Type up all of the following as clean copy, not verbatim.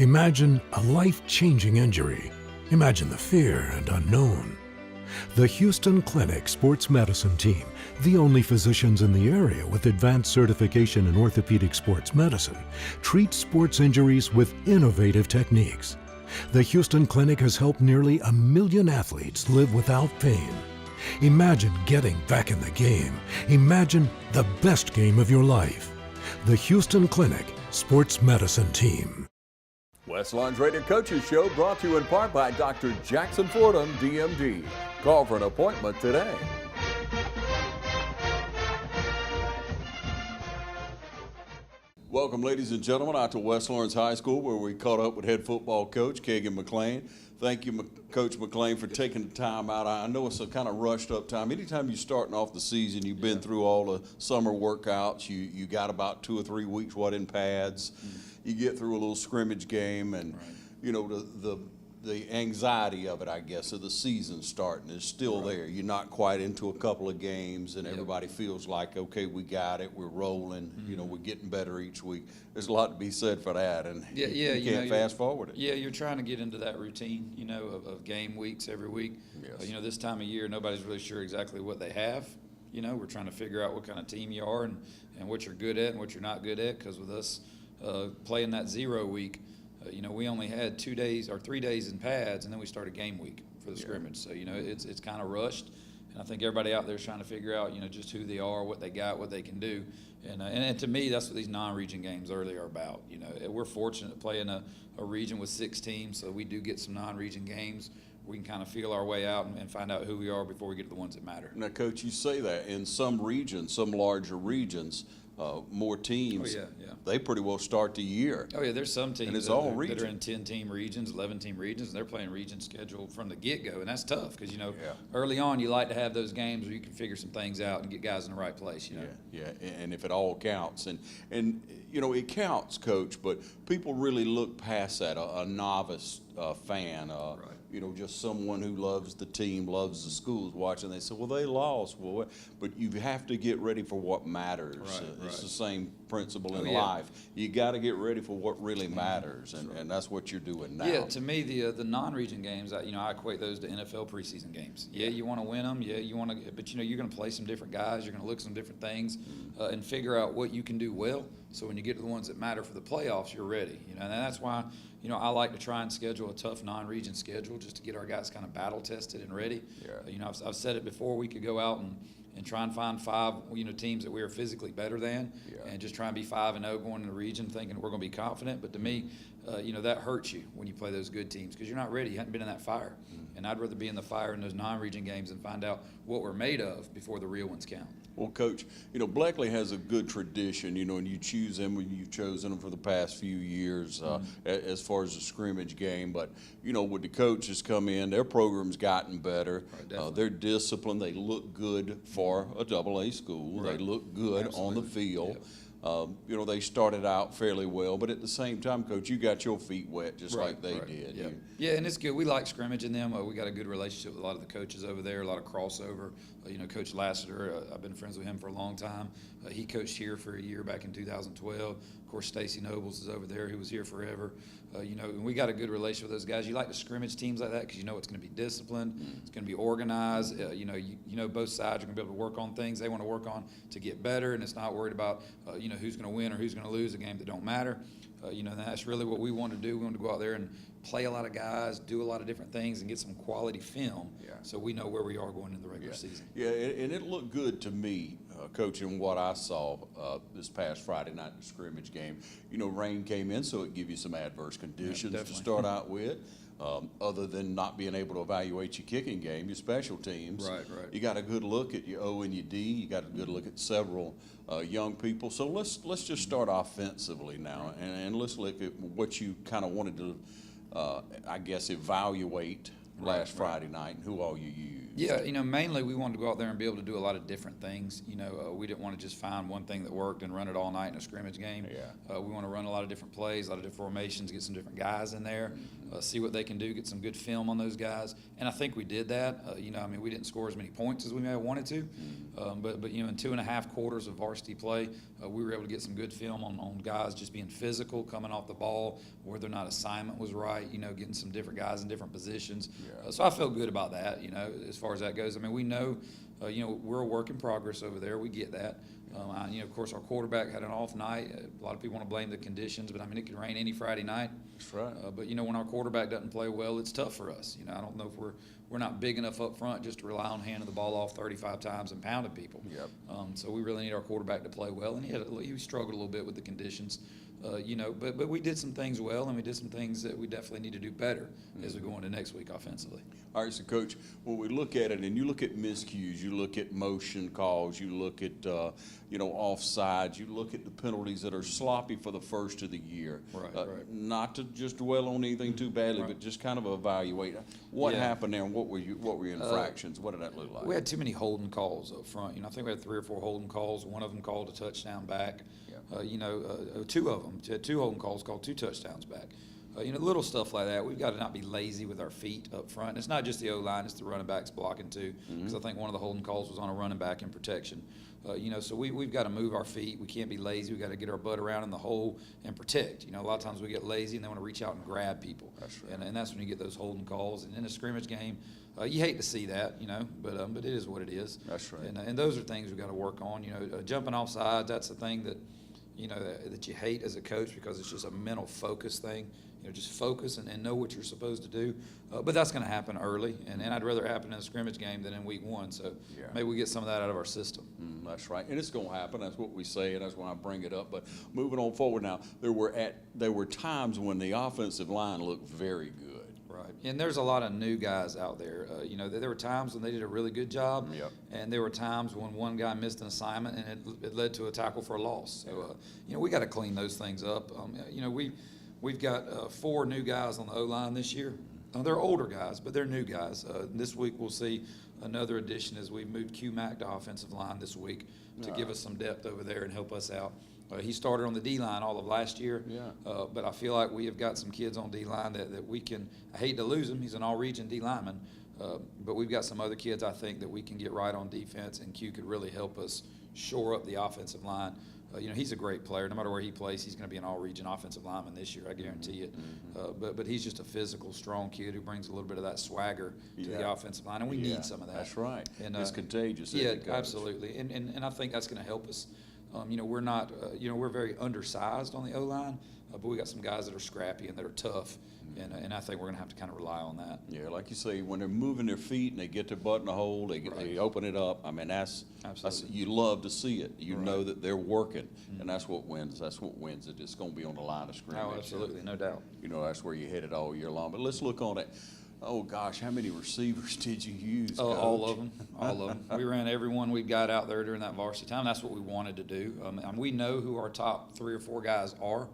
Imagine a life-changing injury. Imagine the fear and unknown. The Houston Clinic Sports Medicine Team, the only physicians in the area with advanced certification in orthopedic sports medicine, treats sports injuries with innovative techniques. The Houston Clinic has helped nearly 1 million athletes live without pain. Imagine getting back in the game. Imagine the best game of your life. The Houston Clinic Sports Medicine Team. West Lawn's Rated Coaches Show brought to you in part by Dr. Jackson Fordham, DMD. Call for an appointment today. Welcome, ladies and gentlemen, out to West Lawrence High School, where we caught up with head football coach Kagan McLean. Thank you, Coach McLean, for taking the time out. I know it's a kind of rushed up time. Anytime you're starting off the season, you've been through all the summer workouts. You got about 2 or 3 weeks in pads. You get through a little scrimmage game, and you know the anxiety of it, I guess, of the season starting is still there. You're not quite into a couple of games, and everybody feels like, okay, we got it, we're rolling, you know, we're getting better each week. There's a lot to be said for that, and you can't fast forward it. Yeah, you're trying to get into that routine, you know, of game weeks every week. Yes. You know, this time of year, nobody's really sure exactly what they have. You know, we're trying to figure out what kind of team you are and what you're good at and what you're not good at, because with us playing that 0 week, you know, we only had 2 days or 3 days in pads, and then we started game week for the scrimmage. So, you know, it's kind of rushed, and I think everybody out there is trying to figure out, you know, just who they are, what they got, what they can do. And to me, that's what these non-region games early are about. You know, we're fortunate to play in a region with 6 teams, so we do get some non-region games. We can kind of feel our way out and find out who we are before we get to the ones that matter. Now, Coach, you say that in some regions, some larger regions, more teams, they pretty well start the year. Oh, yeah, there's some teams that are in 10-team regions, 11-team regions, and they're playing region schedule from the get-go, and that's tough because, you know, early on you like to have those games where you can figure some things out and get guys in the right place, you know. Yeah, and if it all counts. And you know, it counts, Coach, but people really look past that, a novice fan, you know, just someone who loves the team, loves the schools watching. They say, well, they lost. Well, but you have to get ready for what matters. It's the same principle in life. You got to get ready for what really matters, and that's what you're doing now. Yeah, to me, the non-region games, you know, I equate those to NFL preseason games. Yeah, you want to win them. Yeah, you want to, but you know, you're going to play some different guys. You're going to look at some different things and figure out what you can do well. So when you get to the ones that matter for the playoffs, you're ready. You know, and that's why, you know, I like to try and schedule a tough non-region schedule just to get our guys kind of battle tested and ready. You know, I've said it before. We could go out and try and find 5, you know, teams that we are physically better than, and just try and be 5-0 going in the region, thinking we're going to be confident. But to me, you know, that hurts you when you play those good teams because you're not ready. You haven't been in that fire. And I'd rather be in the fire in those non-region games and find out what we're made of before the real ones count. Well, Coach, you know, Bleckley has a good tradition, you know, and you choose them when you've chosen them for the past few years as far as the scrimmage game. But, you know, with the coaches come in, their program's gotten better. They're disciplined. They look good for a AA school. They look good on the field. You know, they started out fairly well, but at the same time, Coach, you got your feet wet just like they did. Yeah, and it's good. We like scrimmaging them. We got a good relationship with a lot of the coaches over there, a lot of crossover. You know, Coach Lassiter, I've been friends with him for a long time. He coached here for a year back in 2012. Of course, Stacy Nobles is over there, who was here forever. You know, and we got a good relationship with those guys. You like to scrimmage teams like that because you know it's going to be disciplined, it's going to be organized. You know both sides are going to be able to work on things they want to work on to get better, and it's not worried about you know, who's going to win or who's going to lose a game that don't matter. You know, and that's really what we want to do. We want to go out there and play a lot of guys, do a lot of different things, and get some quality film so we know where we are going in the regular season. Yeah, and it looked good to me, Coach, in what I saw this past Friday night scrimmage game. You know, rain came in, so it gave you some adverse conditions to start out with. Other than not being able to evaluate your kicking game, your special teams. You got a good look at your O and your D. You got a good look at several young people. So let's just start offensively now, and let's look at what you kind of wanted to, I guess, evaluate last Friday night, and who all you used. Yeah, mainly we wanted to go out there and be able to do a lot of different things. We didn't want to just find one thing that worked and run it all night in a scrimmage game. Yeah. We want to run a lot of different plays, a lot of different formations, get some different guys in there, see what they can do, get some good film on those guys. And I think we did that. We didn't score as many points as we may have wanted to, but in 2.5 quarters of varsity play, we were able to get some good film on guys just being physical, coming off the ball, whether or not assignment was right, getting some different guys in different positions. Yeah. So I felt good about that, as far as that goes. We know, we're a work in progress over there. We get that. Of course, our quarterback had an off night. A lot of people want to blame the conditions, but it can rain any Friday night. That's right. But when our quarterback doesn't play well, it's tough for us. I don't know if we're not big enough up front just to rely on handing the ball off 35 times and pounding people. Yep. So we really need our quarterback to play well, and he struggled a little bit with the conditions. But we did some things well, and we did some things that we definitely need to do better as we go into next week offensively. All right, so Coach, when we look at it, and you look at miscues, you look at motion calls, you look at offsides, you look at the penalties that are sloppy for the first of the year. Right. Not to just dwell on anything too badly, but just kind of evaluate what happened there and what were your infractions. What did that look like? We had too many holding calls up front. I think we had 3 or 4 holding calls. One of them called a touchdown back. Two of them, 2 holding calls called 2 touchdowns back. Little stuff like that. We've got to not be lazy with our feet up front. It's not just the O-line, it's the running backs blocking too, because I think one of the holding calls was on a running back in protection. So we've got to move our feet. We can't be lazy. We've got to get our butt around in the hole and protect. A lot of times we get lazy and they want to reach out and grab people. That's right. And that's when you get those holding calls. And in a scrimmage game, you hate to see that, but it is what it is. That's right. And those are things we've got to work on. Jumping off sides, that's the thing that, that you hate as a coach because it's just a mental focus thing. Just focus and know what you're supposed to do. But that's going to happen early, and I'd rather it happen in a scrimmage game than in week 1. So maybe we get some of that out of our system. That's right, and it's going to happen. That's what we say, and that's why I bring it up. But moving on forward now, there were times when the offensive line looked very good. Right, and there's a lot of new guys out there. There were times when they did a really good job, and there were times when one guy missed an assignment and it led to a tackle for a loss. So we got to clean those things up. We've got 4 new guys on the O-line this year. They're older guys, but they're new guys. This week we'll see another addition as we moved Q-Mac to offensive line this week to give us some depth over there and help us out. He started on the D-line all of last year, but I feel like we have got some kids on D-line that we can – I hate to lose him. He's an all-region D-lineman, but we've got some other kids I think that we can get right on defense, and Q could really help us shore up the offensive line. He's a great player. No matter where he plays, he's going to be an all-region offensive lineman this year. I guarantee it. But he's just a physical, strong kid who brings a little bit of that swagger to the offensive line, and we need some of that. That's right. And it's contagious. Yeah, absolutely. And I think that's going to help us. We're not. We're very undersized on the O-line, but we got some guys that are scrappy and that are tough. And I think we're going to have to kind of rely on that. Yeah, like you say, when they're moving their feet and they get their butt in the hole, they open it up. That's you love to see it. You know that they're working, and that's what wins. That's what wins it. It's going to be on the line of scrimmage. Oh, absolutely, no doubt. That's where you hit it all year long. But let's look on it. Oh gosh, how many receivers did you use? Oh, all of them. All of them. We ran every one we got out there during that varsity time. That's what we wanted to do. And we know who our top 3 or 4 guys are.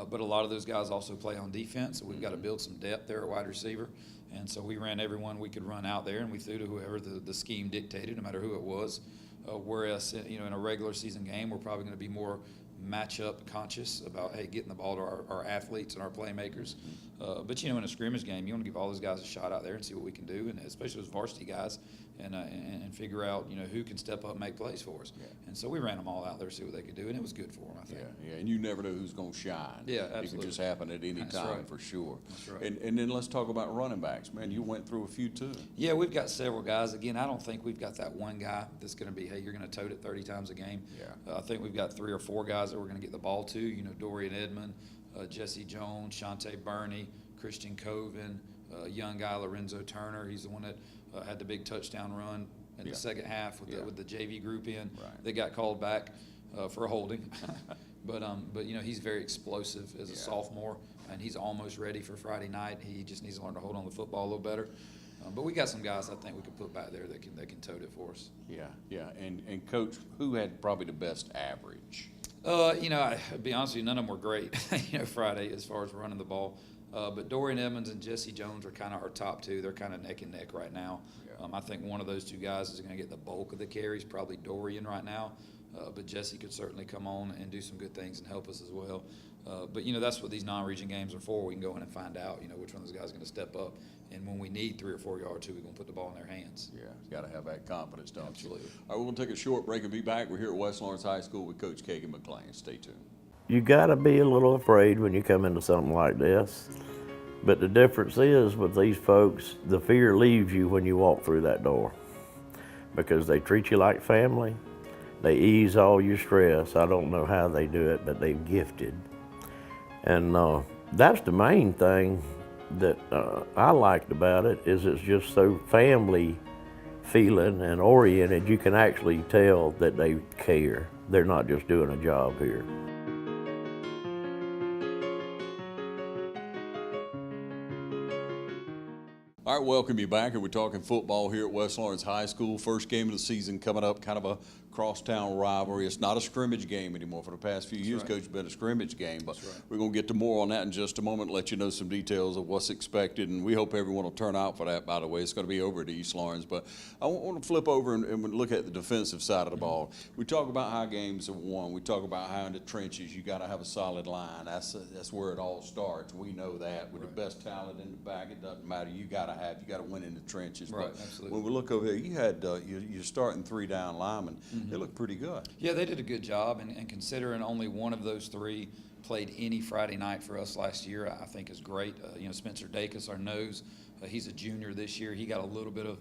But a lot of those guys also play on defense, so we've got to build some depth there at wide receiver. And so we ran everyone we could run out there, and we threw to whoever the scheme dictated, no matter who it was. Whereas, in a regular season game, we're probably going to be more matchup conscious about, getting the ball to our athletes and our playmakers. But, in a scrimmage game, you want to give all those guys a shot out there and see what we can do, and especially those varsity guys, and figure out, who can step up and make plays for us. And so we ran them all out there to see what they could do, and it was good for them, I think. Yeah, and you never know who's going to shine. Yeah, absolutely. It can just happen at any time for sure. That's right. And then let's talk about running backs. Man, you went through a few too. Yeah, we've got several guys. Again, I don't think we've got that one guy that's going to be, you're going to tote it 30 times a game. I think we've got 3 or 4 guys that we're going to get the ball to. Dorian Edmond, Jesse Jones, Shante Burney, Christian Coven, young guy Lorenzo Turner. He's the one that had the big touchdown run in the second half with the JV group in. They got called back for a holding. but he's very explosive as a sophomore, and he's almost ready for Friday night. He just needs to learn to hold on the football a little better. But we got some guys I think we can put back there that can tote it for us. Yeah. And Coach, who had probably the best average? I'll be honest with you, none of them were great, Friday as far as running the ball. But Dorian Evans and Jesse Jones are kind of our top two. They're kind of neck and neck right now. Yeah. I think one of those two guys is going to get the bulk of the carries, probably Dorian right now. But Jesse could certainly come on and do some good things and help us as well. But that's what these non-region games are for. We can go in and find out, which one of those guys is going to step up. And when we need 3 or 4 yards, we're going to put the ball in their hands. Yeah, you got to have that confidence, don't Absolutely. you? All right, we're going to take a short break and be back. We're here at West Lawrence High School with Coach Keegan McLean. Stay tuned. You got to be a little afraid when you come into something like this. But the difference is with these folks, the fear leaves you when you walk through that door because they treat you like family. They ease all your stress. I don't know how they do it, but they're gifted. And that's the main thing that I liked about it is it's just so family feeling and oriented. You can actually tell that they care. They're not just doing a job here. All right, welcome you back. And we're talking football here at West Lawrence High School. First game of the season coming up, kind of a crosstown rivalry. It's not a scrimmage game anymore. For the past few years, Coach, it's been a scrimmage game. But we're going to get to more on that in just a moment, let you know some details of what's expected. And we hope everyone will turn out for that, by the way. It's going to be over at East Lawrence. But I want to flip over and look at the defensive side of the ball. We talk about how games are won. We talk about how in the trenches you got to have a solid line. That's where it all starts. We know that. With the best talent in the back, it doesn't matter. You got to win in the trenches. Right, but absolutely. when we look over here, you had you're starting 3 down linemen. They look pretty good. Yeah, they did a good job, and considering only one of those 3 played any Friday night for us last year, I think is great. Spencer Dacus, our nose, he's a junior this year. He got a little bit of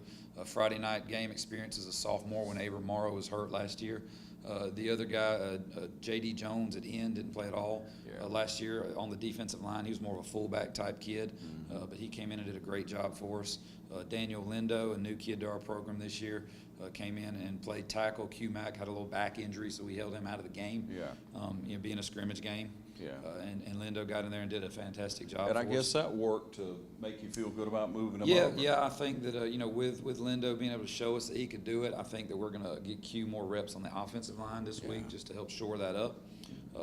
Friday night game experience as a sophomore when Abram Morrow was hurt last year. The other guy, J.D. Jones at end, didn't play at all last year on the defensive line. He was more of a fullback type kid, but he came in and did a great job for us. Daniel Lindo, a new kid to our program this year, came in and played tackle. Q-Mac had a little back injury, so we held him out of the game. Being a scrimmage game. And Lindo got in there and did a fantastic job. And I guess that worked to make you feel good about moving him over. Yeah, I think that with Lindo being able to show us that he could do it, I think that we're going to get Q more reps on the offensive line this week just to help shore that up.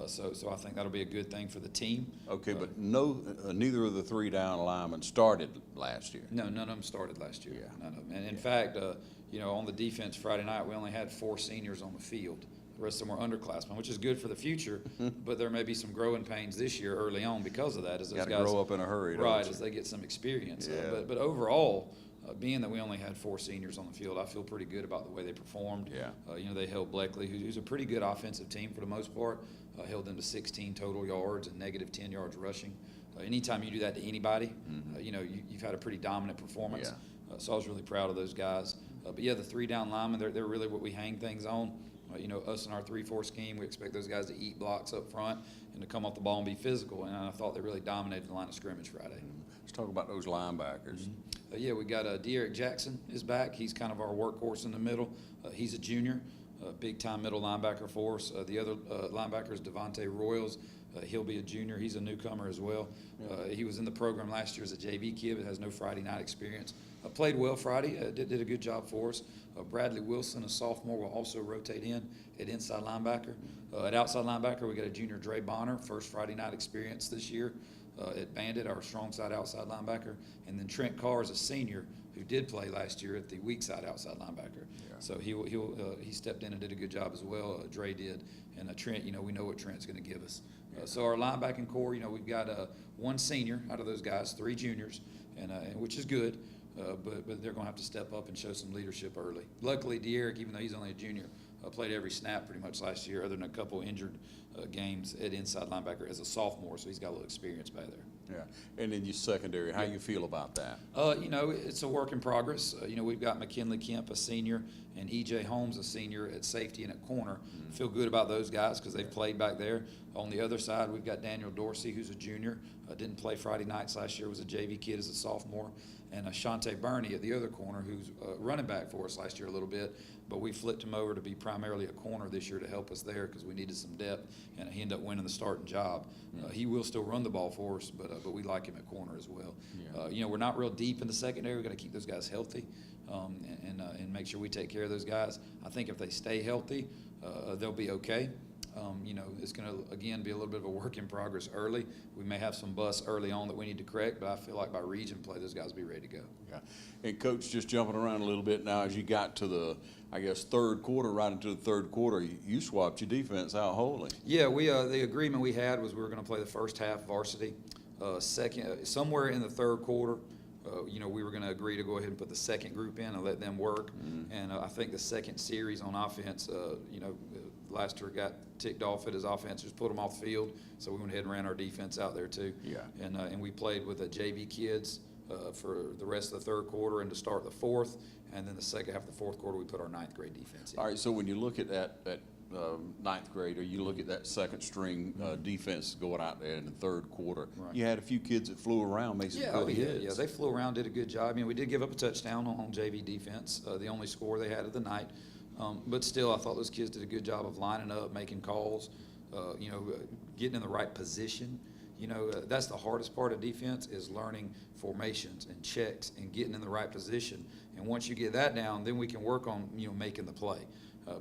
So I think that'll be a good thing for the team. Okay, but neither of the 3 down linemen started last year. No, none of them started last year. None of them. And in fact, on the defense Friday night, we only had 4 seniors on the field. The rest of them were underclassmen, which is good for the future, but there may be some growing pains this year early on because of that. As those guys grow up in a hurry, right? As they get some experience. But overall, being that we only had 4 seniors on the field, I feel pretty good about the way they performed. They held Bleckley, who's a pretty good offensive team for the most part. Held them to 16 total yards and negative 10 yards rushing. Anytime you do that to anybody, you've had a pretty dominant performance. So I was really proud of those guys. But the 3 down linemen, they're really what we hang things on. Us in our 3-4 scheme, we expect those guys to eat blocks up front and to come off the ball and be physical. And I thought they really dominated the line of scrimmage Friday. Let's talk about those linebackers. We got De'Eric Jackson is back. He's kind of our workhorse in the middle. He's a junior, big-time middle linebacker for us. The other linebacker is Devontae Royals. He'll be a junior. He's a newcomer as well. He was in the program last year as a JV kid, but has no Friday night experience. Played well Friday. Did a good job for us. Bradley Wilson, a sophomore, will also rotate in at inside linebacker. At outside linebacker, we got a junior Dre Bonner, first Friday night experience this year at Bandit, our strong side outside linebacker. And then Trent Carr is a senior who did play last year at the weak side outside linebacker. So he stepped in and did a good job as well. Dre did. And Trent, we know what Trent's going to give us. So our linebacking core, we've got 1 senior out of those guys, 3 juniors, and which is good. But they're going to have to step up and show some leadership early. Luckily, De'Eric, even though he's only a junior, played every snap pretty much last year, other than a couple injured games at inside linebacker as a sophomore, so he's got a little experience back there. And then your secondary, how you feel about that? It's a work in progress. We've got McKinley Kemp, a senior, and E.J. Holmes, a senior at safety and at corner. Feel good about those guys because they've played back there. On the other side, we've got Daniel Dorsey, who's a junior. Didn't play Friday nights last year, was a JV kid as a sophomore. And Shante Burney at the other corner, who's running back for us last year a little bit, but we flipped him over to be primarily a corner this year to help us there because we needed some depth, and he ended up winning the starting job. He will still run the ball for us, but we like him at corner as well. We're not real deep in the secondary. We've got to keep those guys healthy and make sure we take care of those guys. I think if they stay healthy, they'll be okay. It's going to, again, be a little bit of a work in progress early. We may have some busts early on that we need to correct, but I feel like by region play, those guys will be ready to go. Yeah. And Coach, just jumping around a little bit now, as you got to the, I guess, third quarter, right into the third quarter, you swapped your defense out wholly. Yeah, the agreement we had was we were going to play the first half varsity. Somewhere in the third quarter, we were going to agree to go ahead and put the second group in and let them work. Mm-hmm. And I think the second series on offense, last year got ticked off at his offense, just put them off the field. So we went ahead and ran our defense out there too. Yeah. And we played with the JV kids for the rest of the third quarter and to start the fourth. And then the second half of the fourth quarter, we put our ninth grade defense in. All right, so when you look at that ninth grade, or you look at that second string defense going out there in the third quarter, right. You had a few kids that flew around, made some good hits. Yeah, they flew around, did a good job. We did give up a touchdown on JV defense, the only score they had of the night. But still, I thought those kids did a good job of lining up, making calls, getting in the right position. That's the hardest part of defense, is learning formations and checks and getting in the right position. And once you get that down, then we can work on, making the play.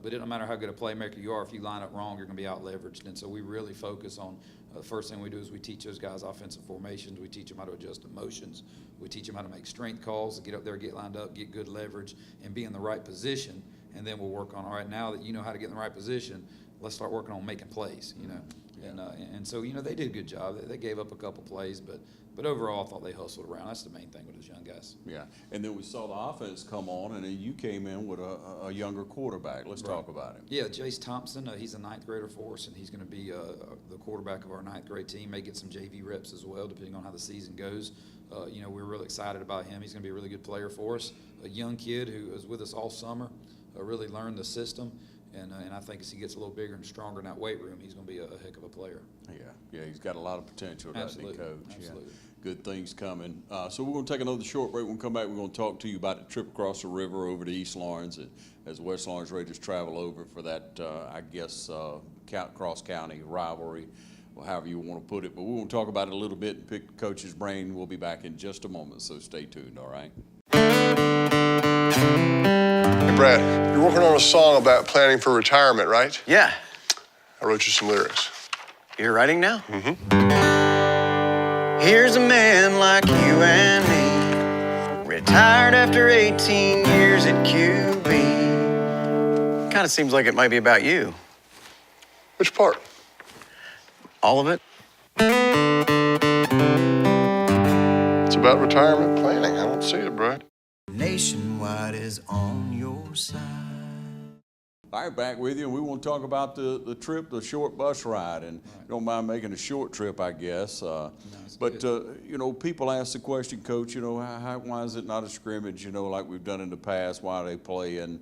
But it don't matter how good a playmaker you are, if you line up wrong, you're going to be out leveraged. And so we really focus on, the first thing we do is we teach those guys offensive formations. We teach them how to adjust emotions. We teach them how to make strength calls, to get up there, get lined up, get good leverage, and be in the right position. And then we'll work on, all right, now that you know how to get in the right position, let's start working on making plays, And so, they did a good job. They gave up a couple plays, but overall, I thought they hustled around. That's the main thing with those young guys. Yeah, and then we saw the offense come on, and then you came in with a younger quarterback. Let's talk about him. Yeah, Jace Thompson, he's a ninth grader for us, and he's going to be the quarterback of our ninth grade team. May get some JV reps as well, depending on how the season goes. We're really excited about him. He's going to be a really good player for us. A young kid who was with us all summer, really learned the system. And I think as he gets a little bigger and stronger in that weight room, he's going to be a heck of a player. Yeah, he's got a lot of potential, doesn't he, Coach? Absolutely. Yeah. Good things coming. So we're going to take another short break. When we come back, we're going to talk to you about the trip across the river over to East Lawrence as West Lawrence Raiders travel over for that, cross-county rivalry, or however you want to put it. But we're going to talk about it a little bit and pick the coach's brain. We'll be back in just a moment, so stay tuned, all right? Hey, Brad, you're working on a song about planning for retirement, right? Yeah. I wrote you some lyrics. You're writing now? Mm-hmm. Here's a man like you and me, retired after 18 years at QB. Kind of seems like it might be about you. Which part? All of it. It's about retirement planning. I don't see it, Brad. Nationwide is on your side. All right, back with you, and we want to talk about the trip, the short bus ride, and you don't mind making a short trip, I guess. But people ask the question, Coach, why is it not a scrimmage, like we've done in the past? Why are they playing?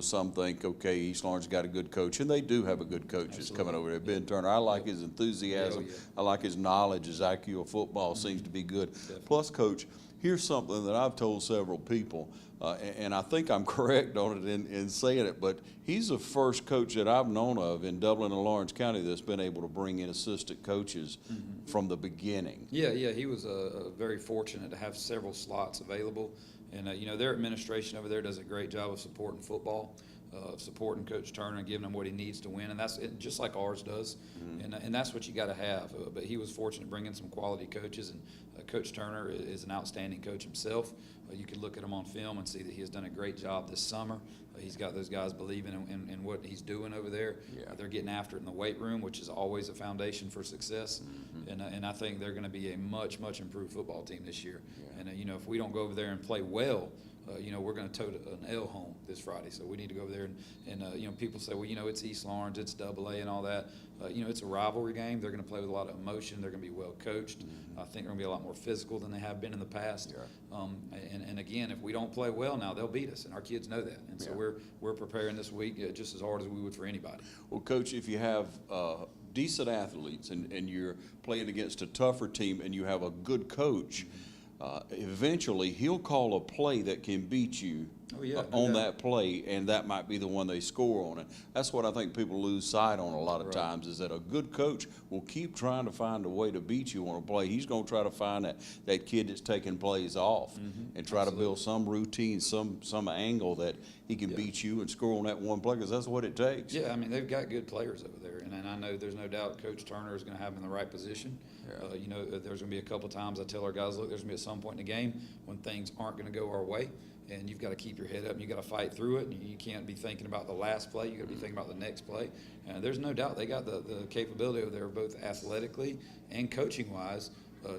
Some think, okay, East Lawrence got a good coach, and they do have a good coach that's coming over there, Ben Turner. I like his enthusiasm. Yeah. I like his knowledge. His IQ of football seems to be good. Definitely. Plus, Coach, here's something that I've told several people, and I think I'm correct on it in saying it, but he's the first coach that I've known of in Dublin and Lawrence County that's been able to bring in assistant coaches from the beginning. Yeah, he was very fortunate to have several slots available. And, their administration over there does a great job of supporting football, supporting Coach Turner and giving him what he needs to win. And that's just like ours does. And that's what you got to have. But he was fortunate to bring in some quality coaches. And Coach Turner is an outstanding coach himself. You can look at him on film and see that he has done a great job this summer. He's got those guys believing in what he's doing over there. Yeah. They're getting after it in the weight room, which is always a foundation for success. And I think they're going to be a much, much improved football team this year. Yeah. And, if we don't go over there and play well, we're going to tote an L home this Friday. So we need to go over there and people say, well, it's East Lawrence, it's AA and all that. It's a rivalry game. They're going to play with a lot of emotion. They're going to be well coached. I think they're going to be a lot more physical than they have been in the past. Yeah. And again, if we don't play well now, they'll beat us, and our kids know that. And so we're preparing this week just as hard as we would for anybody. Well, Coach, if you have decent athletes and you're playing against a tougher team and you have a good coach, eventually he'll call a play that can beat you Oh, yeah, no on doubt. that play, and that might be the one they score on it. That's what I think people lose sight on a lot of times, is that a good coach will keep trying to find a way to beat you on a play. He's going to try to find that kid that's taking plays off and try to build some routine, some angle that he can beat you and score on that one play, because that's what it takes. Yeah, I mean, they've got good players over there, and I know there's no doubt Coach Turner is going to have them in the right position. You know, there's going to be a couple times I tell our guys, look, there's going to be some point in the game when things aren't going to go our way, and you've got to keep your head up and you've got to fight through it. And you can't be thinking about the last play. You've got to be thinking about the next play. And there's no doubt they got the capability over there, both athletically and coaching-wise,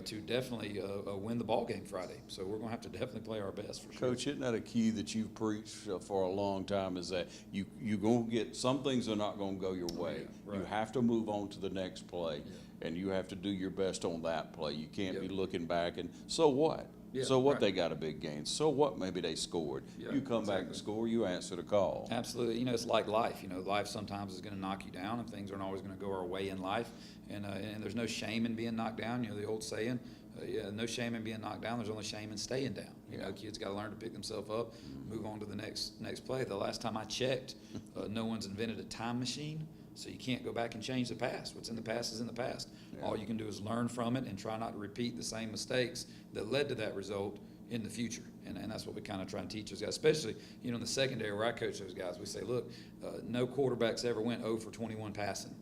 to definitely win the ball game Friday. So we're going to have to definitely play our best for sure. Coach, isn't that a key that you've preached for a long time, is that you're going to get, some things are not going to go your way. Yeah, right. You have to move on to the next play, and you have to do your best on that play. You can't be looking back and, so what? Yeah, So what, right. they got a big gain? So what, maybe they scored? Yeah, You come back and score, you answer the call. Absolutely. You know, it's like life. You know, life sometimes is going to knock you down, and things aren't always going to go our way in life. And there's no shame in being knocked down. You know, the old saying, no shame in being knocked down. There's only shame in staying down. You know, kids got to learn to pick themselves up, move on to the next play. The last time I checked, no one's invented a time machine. So you can't go back and change the past. What's in the past is in the past. All you can do is learn from it and try not to repeat the same mistakes that led to that result in the future. And that's what we kind of try and teach those guys, especially, you know, in the secondary where I coach those guys. We say, look, no quarterbacks ever went 0 for 21 passing,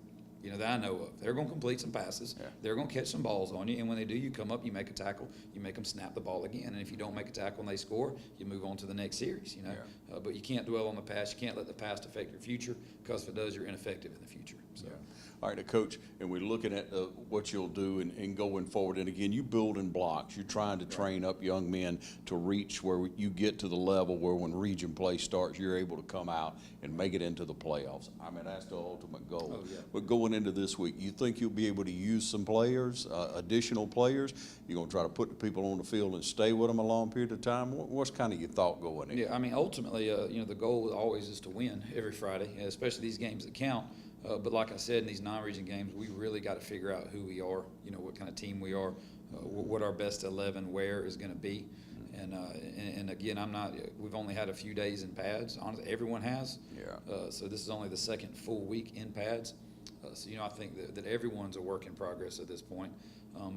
you know, that I know of. They're going to complete some passes. They're going to catch some balls on you. And when they do, you come up, you make a tackle, you make them snap the ball again. And if you don't make a tackle and they score, you move on to the next series, you know. But you can't dwell on the past. You can't let the past affect your future, because if it does, you're ineffective in the future. So. All right, now, Coach, and we're looking at what you'll do and going forward. And again, you building blocks. You're trying to train up young men to reach where you get to the level where when region play starts, you're able to come out and make it into the playoffs. I mean, that's the ultimate goal. But going into this week, you think you'll be able to use some players, additional players? You're going to try to put the people on the field and stay with them a long period of time? What's kind of your thought going in? Yeah, I mean, ultimately, you know, the goal always is to win every Friday, especially these games that count. But like I said, in these non-region games, we really got to figure out who we are, you know, what kind of team we are, what our best 11 where is going to be. And again, we've only had a few days in pads. Honestly, everyone has. So this is only the second full week in pads. So, you know, I think that everyone's a work in progress at this point.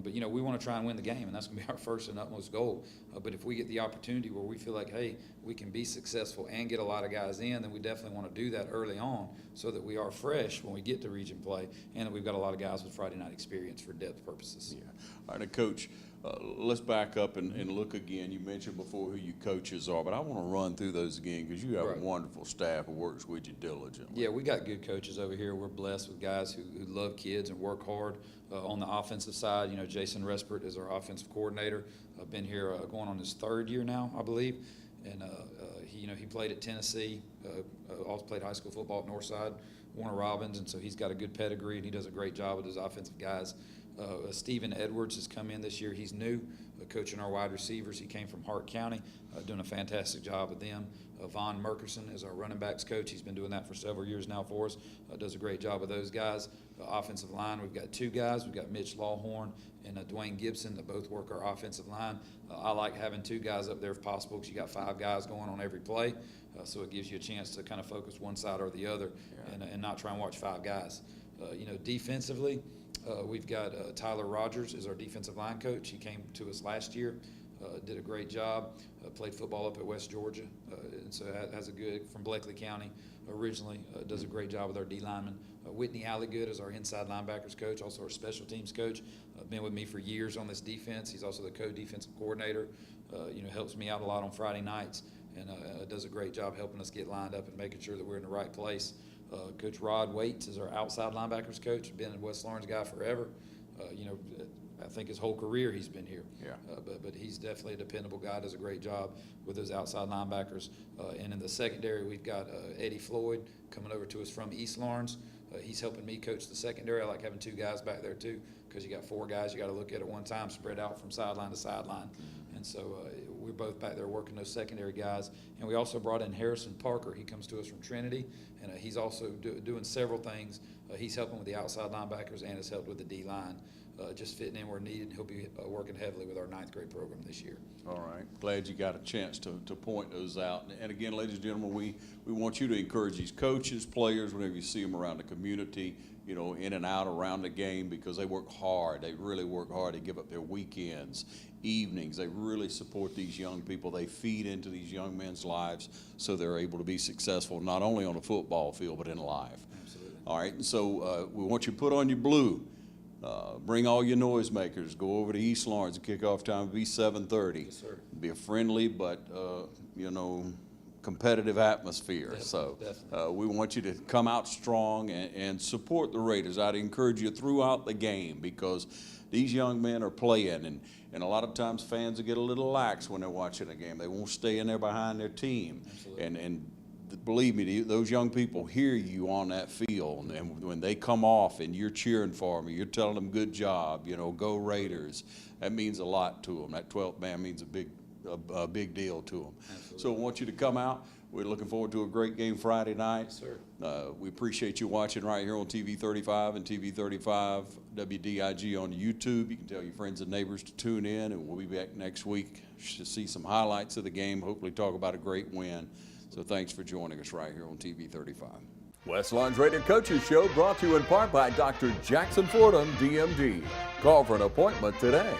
But, you know, we want to try and win the game, and that's going to be our first and utmost goal. But if we get the opportunity where we feel like, hey, we can be successful and get a lot of guys in, then we definitely want to do that early on so that we are fresh when we get to region play, and that we've got a lot of guys with Friday night experience for depth purposes. All right, now, Coach, let's back up and look again. You mentioned before who your coaches are, but I want to run through those again, because you have a wonderful staff who works with you diligently. Yeah, we got good coaches over here. We're blessed with guys who love kids and work hard. On the offensive side, you know, Jason Respert is our offensive coordinator. Been here going on his third year now, I believe. And he played at Tennessee, also played high school football at Northside, Warner Robins, and so he's got a good pedigree, and he does a great job with his offensive guys. Stephen Edwards has come in this year. He's new, coaching our wide receivers. He came from Hart County, doing a fantastic job with them. Von Merkerson is our running backs coach. He's been doing that for several years now for us. Does a great job with those guys. Offensive line, we've got two guys. We've got Mitch Lawhorn and Dwayne Gibson that both work our offensive line. I like having two guys up there if possible, because you got 5 guys going on every play. So it gives you a chance to kind of focus one side or the other and not try and watch 5 guys. You know, defensively, we've got Tyler Rogers is our defensive line coach. He came to us last year, did a great job, played football up at West Georgia, and so has a good, from Blakely County originally, does a great job with our D lineman. Whitney Alligood is our inside linebackers coach, also our special teams coach. Been with me for years on this defense. He's also the co-defensive coordinator. You know, helps me out a lot on Friday nights, and does a great job helping us get lined up and making sure that we're in the right place. Coach Rod Waits is our outside linebackers coach. Been a West Lawrence guy forever. You know, I think his whole career he's been here. But he's definitely a dependable guy. Does a great job with those outside linebackers. And in the secondary, we've got Eddie Floyd coming over to us from East Lawrence. He's helping me coach the secondary. I like having 2 guys back there too, because you got 4 guys you got to look at one time, spread out from sideline to sideline. And so we're both back there working those secondary guys. And we also brought in Harrison Parker. He comes to us from Trinity, and he's also doing several things. He's helping with the outside linebackers and has helped with the D-line. just fitting in where needed. He'll be working heavily with our 9th grade program this year. All right. Glad you got a chance to point those out. And again, ladies and gentlemen, we want you to encourage these coaches, players, whenever you see them around the community, you know, in and out around the game, because they work hard. They really work hard. They give up their weekends, evenings. They really support these young people. They feed into these young men's lives so they're able to be successful, not only on the football field, but in life. Absolutely. All right. And so we want you to put on your blue. Bring all your noisemakers. Go over to East Lawrence. Kickoff time will be 7:30. Yes, sir. Be a friendly but competitive atmosphere. Definitely, So definitely. we want you to come out strong and support the Raiders. I'd encourage you throughout the game, because these young men are playing, and a lot of times fans will get a little lax when they're watching a game. They won't stay in there behind their team. Absolutely. And believe me, those young people hear you on that field, and when they come off and you're cheering for them, you're telling them good job, go Raiders. That means a lot to them. That 12th man means a big deal to them. Absolutely. So I want you to come out. We're looking forward to a great game Friday night. Yes, sir. We appreciate you watching right here on TV 35 and TV 35 WDIG on YouTube. You can tell your friends and neighbors to tune in, and we'll be back next week to see some highlights of the game, hopefully talk about a great win. So thanks for joining us right here on TV 35. West Lawrence Raider Coaches Show brought to you in part by Dr. Jackson Fordham, DMD. Call for an appointment today.